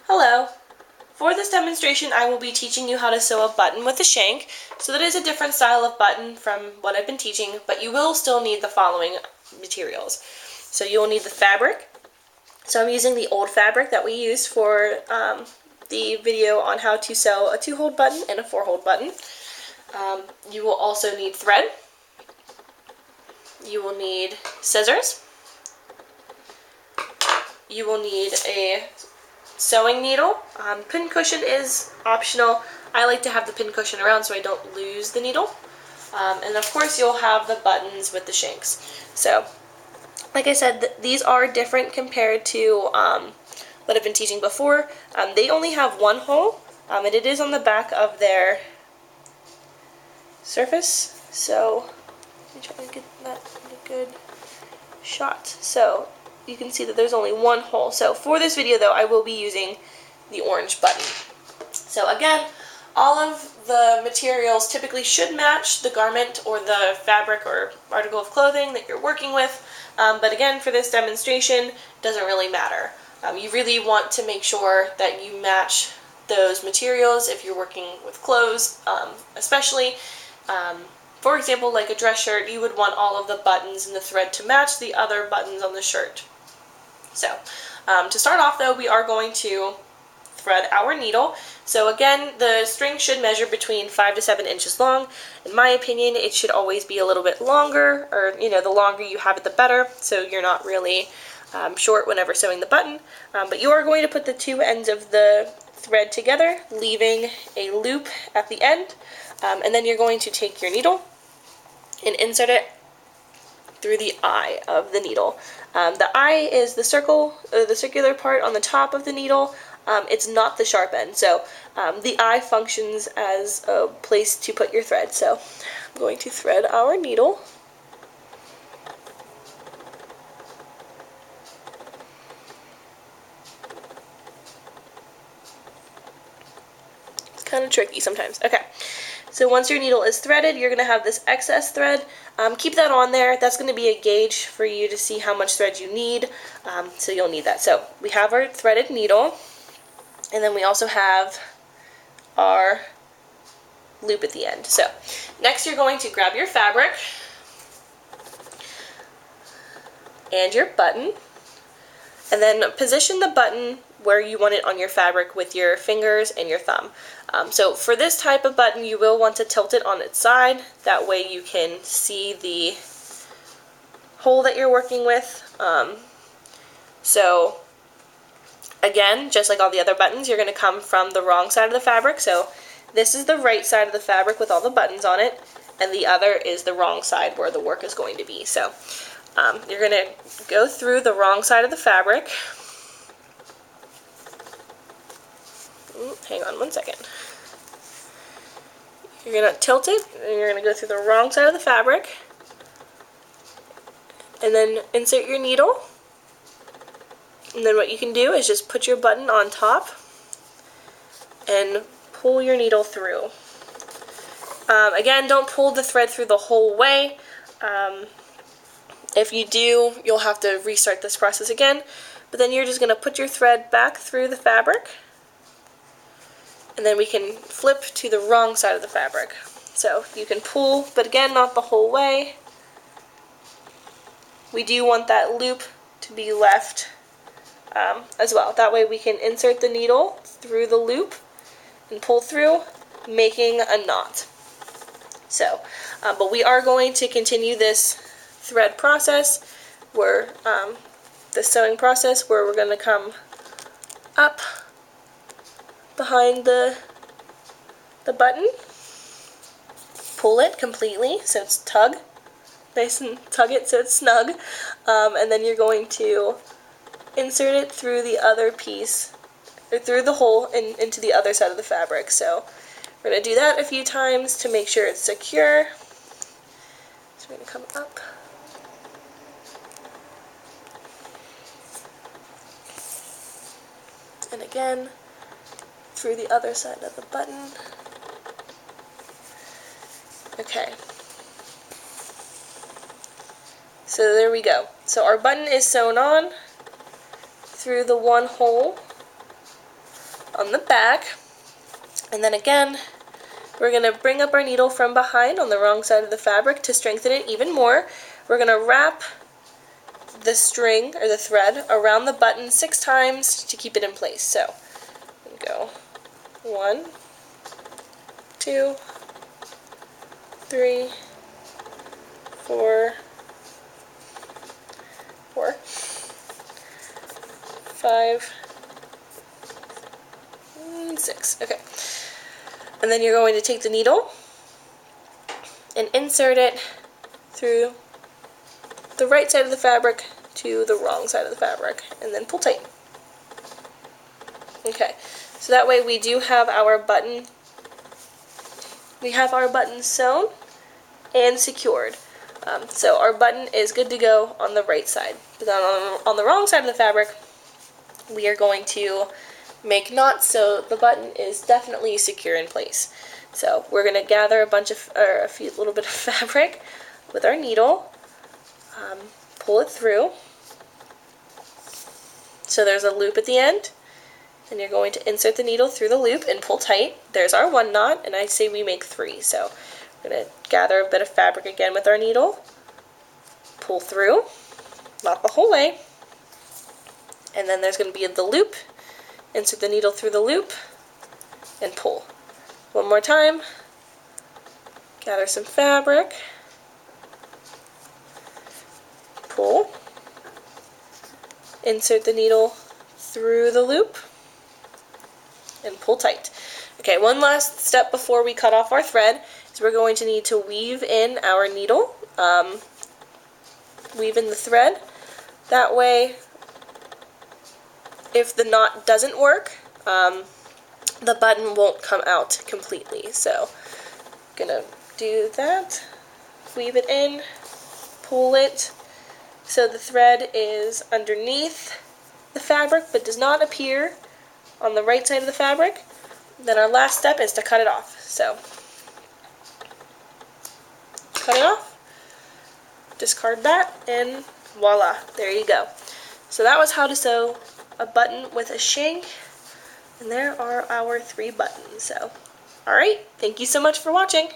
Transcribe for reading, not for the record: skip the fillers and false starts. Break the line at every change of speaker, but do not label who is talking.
Hello. For this demonstration, I will be teaching you how to sew a button with a shank. So that is a different style of button from what I've been teaching, but you will still need the following materials. So you'll need the fabric. So I'm using the old fabric that we used for the video on how to sew a 2-hole button and a 4-hole button. You will also need thread. You will need scissors. You will need a sewing needle. Pin cushion is optional. I like to have the pin cushion around so I don't lose the needle. And of course you'll have the buttons with the shanks. So, like I said, these are different compared to what I've been teaching before. They only have 1 hole, and it is on the back of their surface. So, let me try to get that in a good shot. So, you can see that there's only 1 hole. So for this video though, I will be using the orange button. So again, all of the materials typically should match the garment or the fabric or article of clothing that you're working with. But again, for this demonstration, it doesn't really matter. You really want to make sure that you match those materials if you're working with clothes, especially. For example, like a dress shirt, you would want all of the buttons and the thread to match the other buttons on the shirt. So, to start off though, we are going to thread our needle. So again, the string should measure between 5 to 7 inches long. In my opinion, it should always be a little bit longer, or the longer you have it, the better, so you're not really short whenever sewing the button. But you are going to put the 2 ends of the thread together, leaving a loop at the end, and then you're going to take your needle and insert it through the eye of the needle. The eye is the circular part on the top of the needle. It's not the sharp end. So the eye functions as a place to put your thread. So I'm going to thread our needle. It's kind of tricky sometimes. Okay. So once your needle is threaded, you're going to have this excess thread. Keep that on there. That's going to be a gauge for you to see how much thread you need. So you'll need that. So we have our threaded needle, and then we also have our loop at the end. So next you're going to grab your fabric and your button, and then position the button where you want it on your fabric with your fingers and your thumb. So for this type of button, you will want to tilt it on its side. That way you can see the hole that you're working with. So again, just like all the other buttons, you're going to come from the wrong side of the fabric. So this is the right side of the fabric with all the buttons on it, and the other is the wrong side where the work is going to be. So you're going to go through the wrong side of the fabric. Hang on one second. You're going to tilt it, and you're going to go through the wrong side of the fabric, and then insert your needle. And then what you can do is just put your button on top and pull your needle through. Again, don't pull the thread through the whole way. If you do, you'll have to restart this process again. But then you're just going to put your thread back through the fabric, and then we can flip to the wrong side of the fabric. So you can pull, but again, not the whole way. We do want that loop to be left as well. That way we can insert the needle through the loop and pull through, making a knot. So, but we are going to continue this thread process, where the sewing process, where we're going to come up behind the button, pull it completely so it's tug, nice and tug it so it's snug, and then you're going to insert it through the other piece, or through the hole and into the other side of the fabric. So we're going to do that a few times to make sure it's secure. So we're going to come up. And again, through the other side of the button. Okay. So there we go. So our button is sewn on through the 1 hole on the back. And then again, we're going to bring up our needle from behind on the wrong side of the fabric to strengthen it even more. We're going to wrap the string or the thread around the button 6 times to keep it in place. So go 1, 2, 3, 4, 5, 6. Okay. And then you're going to take the needle and insert it through the right side of the fabric to the wrong side of the fabric, and then pull tight. Okay, so that way we do have our button. We have our button sewn and secured. So our button is good to go on the right side. But then on the wrong side of the fabric, we are going to make knots so the button is definitely secure in place. So we're going to gather a little bit of fabric with our needle, pull it through. So there's a loop at the end, and you're going to insert the needle through the loop and pull tight. There's our 1 knot, and I say we make 3. So we're going to gather a bit of fabric again with our needle, pull through, not the whole way, and then there's going to be the loop. Insert the needle through the loop and pull. One more time. Gather some fabric, pull, insert the needle through the loop, and pull tight. Okay, one last step before we cut off our thread is we're going to need to weave in our needle, weave in the thread. That way, if the knot doesn't work, the button won't come out completely. So I'm gonna do that, weave it in, pull it so the thread is underneath the fabric but does not appear on the right side of the fabric. Then our last step is to cut it off. So cut it off, discard that, and voila, there you go. So that was how to sew a button with a shank, and there are our 3 buttons. So, alright, thank you so much for watching.